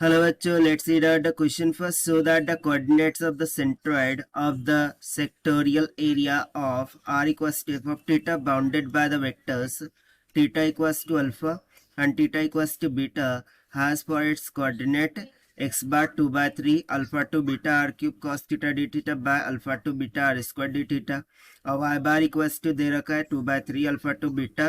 Hello bachcho, let's read out the question first. So that the coordinates of the centroid of the sectorial area of r equals to f of theta bounded by the vectors theta equals to alpha and theta equals to beta has for its coordinate x bar 2 by 3 alpha to beta r cube cos theta d theta by alpha to beta r square d theta और y bar equals to दे रखा है 2 by 3 alpha to beta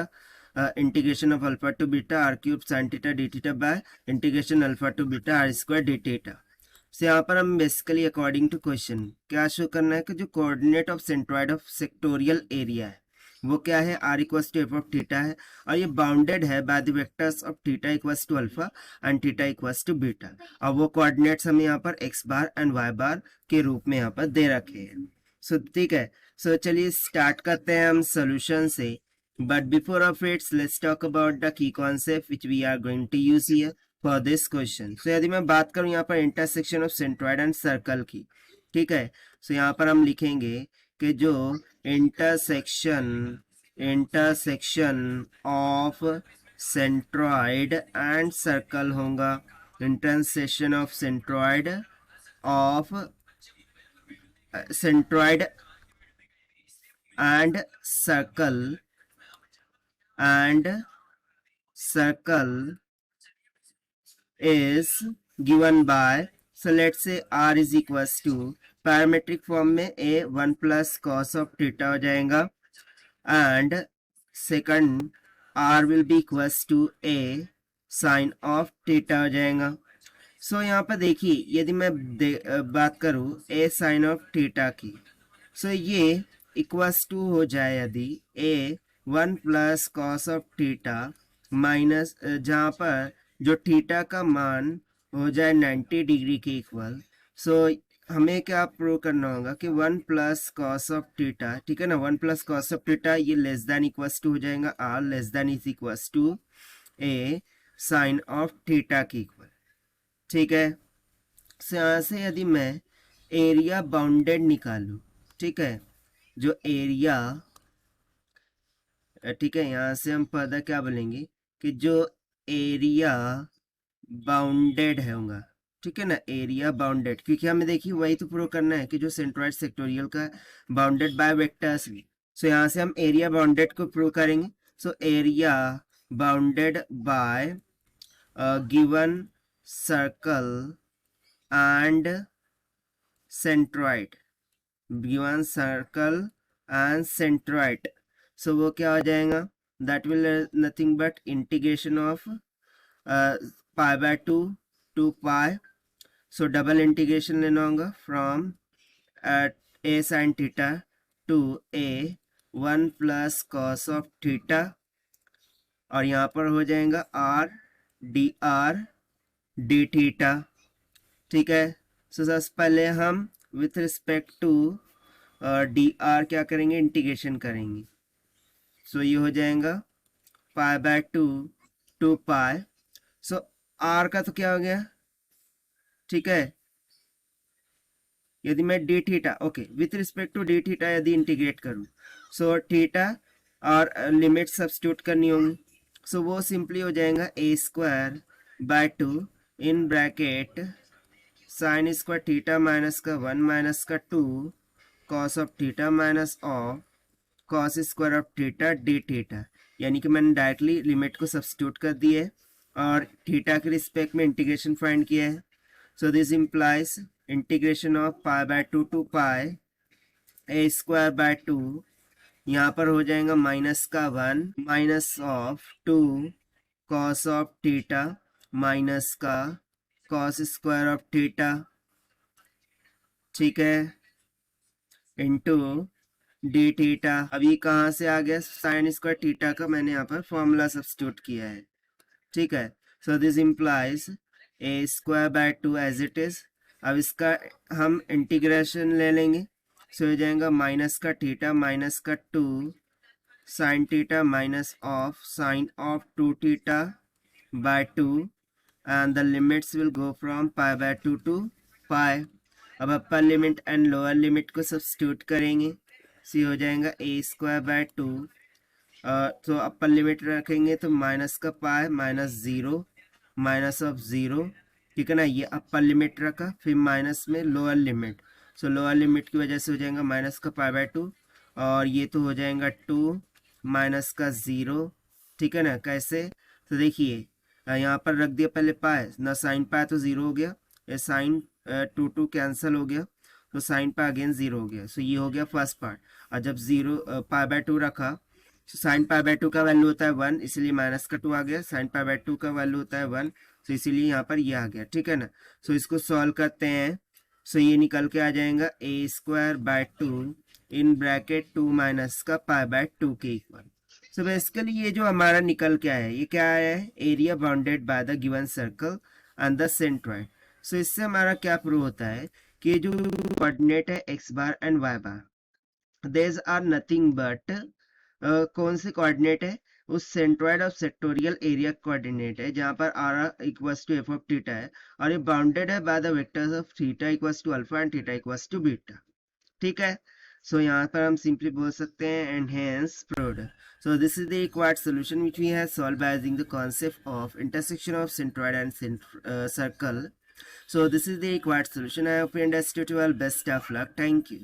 integration of alpha to beta r cube sine theta d theta by integration alpha to beta r square d theta. तो यहाँ पर हम basically according to question क्या show करना है कि जो coordinate of centroid of sectorial area है वो क्या है r equals to f of theta है और ये बाउंडेड है by the vectors of theta equals to alpha and theta equals to beta और वो कोऑर्डिनेट्स हमें यहाँ पर एक्स बार एंड वाई बार के रूप में यहाँ पर दे रखे हैं। सो ठीक है, सो चलिए स्टार्ट करते हैं हम सोल्यूशन से। But before of it, let's talk about the key concept which we are going to use here for this question. So यदि मैं बात करूं यहाँ पर intersection of centroid and circle की, ठीक है, सो यहाँ पर हम लिखेंगे कि जो intersection of centroid and circle होगा, intersection of centroid and circle is given by, so let's say r is equals to parametric form में a 1 plus cos of theta हो जाएगा and second r will be equals to a sin of theta हो जाएगा। सो यहाँ पर देखिए यदि मैं बात करूँ a sin of theta की, सो ये इक्वल्स टू हो जाए यदि a 1 plus cos of theta minus जहाँ पर जो थीटा का मान हो जाए 90 डिग्री के इक्वल। सो हमें क्या प्रूव करना होगा कि 1 प्लस कॉस ऑफ थीटा, ठीक है ना, 1 प्लस कॉस ऑफ थीटा ये लेस देन इक्वल्स टू हो जाएगा r less than is equals to a sine of theta की इक्वल, ठीक है। सो यहाँ से यदि मैं एरिया बाउंडेड निकालूँ, ठीक है, जो एरिया, ठीक है, यहाँ से हम फर्दर क्या बोलेंगे कि जो एरिया बाउंडेड है होगा, ठीक है ना, एरिया बाउंडेड, क्योंकि हमें देखिए वही तो प्रूव करना है कि जो सेंट्रॉइड सेक्टोरियल का बाउंडेड बाय वेक्टर्स भी। सो यहाँ से हम एरिया बाउंडेड को प्रूव करेंगे। So area bounded by given circle and centroid, given circle and centroid, so वो क्या हो जाएगा, that will nothing but integration of pi by 2 to pi. So double integration लेना होगा from a sine theta to a 1 plus cos of theta और यहाँ पर हो जाएगा आर डी थीटा, ठीक है। सो सबसे पहले हम with respect to d r क्या करेंगे, इंटीग्रेशन करेंगे। सो ये हो जाएगा pi by 2 to pi. So r का तो क्या हो गया, ठीक है, यदि मैं d theta, okay, with respect to d theta यदि इंटीग्रेट करूं, सो थीटा और लिमिट सब्स्टिट्यूट करनी होंगी। सो वो सिंपली हो जाएगा a square by 2 in bracket sine square theta minus का 1 माइनस का 2 cos of theta minus of cos square of theta d theta, यानी कि मैंने डायरेक्टली लिमिट को सब्स्टिट्यूट कर दिया है और थीटा के रिस्पेक्ट में इंटीग्रेशन फाइंड किया है। So this implies integration of pi by 2 to pi a square by 2, यहाँ पर हो जाएगा माइनस का 1 minus of 2 cos of theta minus का कॉस स्क्वायर ऑफ थीटा, ठीक है, इंटू डी थीटा। अभी कहाँ से आ गया, साइन स्क्वायर थीटा का मैंने यहाँ पर फॉर्मूला सब्स्टिट्यूट किया है, ठीक है। So this implies a square by 2 as it is. अब इसका हम इंटीग्रेशन ले लेंगे, सो हो जाएगा माइनस का थीटा माइनस का 2 sine theta minus of sine of 2 theta by 2 and the limits will go from pi by 2 to pi. अब upper limit and lower limit को सब्स्टिट्यूट करेंगे, सी हो जाएगा ए स्क्वायर बाय 2, तो upper limit रखेंगे तो minus का pi minus 0 minus of 0 ठीक है ना। ये अपर लिमिट रखा, फिर माइनस में लोअर लिमिट, सो लोअर लिमिट की वजह से हो जाएगा माइनस का पाई बाय 2, और ये तो हो जाएगा 2 माइनस का 0। ठीक है ना। कैसे, तो देखिए यहाँ पर रख दिया पहले पाए ना, साइन पाए तो 0 हो गया, ये साइन 2 कैंसिल हो गया, तो साइन पाए अगेन 0 हो गया। सो ये हो गया फर्स्ट पार्ट। और जब 0 पाई बाय 2 रखा, साइन पाई बाय 2 का वैल्यू होता है 1, इसलिए माइनस का 2 आ गया। साइन पाई बाय 2 का वैल्यू होता है 1, तो इसीलिए यहाँ पर ये आ गया। ठीक है ना। सो इसको सॉल्व करते हैं। सो ये निकल के आ जाएगा a²/2 इन ब्रैकेट 2 माइनस का पाई बाय 2 के इक्वल। सो बेसिकली ये जो हमारा निकल के आया है, ये क्या आया है, area bounded by the given circle and the centroid. So इससे हमारा क्या प्रूव होता है कि जो कोऑर्डिनेट है x bar and y bar, these are nothing but कौन से कोऑर्डिनेट है, उस centroid of sectorial area coordinate है, जहां पर r equals to f of theta है, और ये बाउंडेड है by the vectors of theta equals to alpha and theta equals to beta. ठीक है। सो यहाँ पर हम सिंपली बोल सकते हैं and hence proved. So this is the required solution which we have solved by using the concept of intersection of centroid and circle. So this is the required solution. I hope you understood well. Best of luck. Thank you.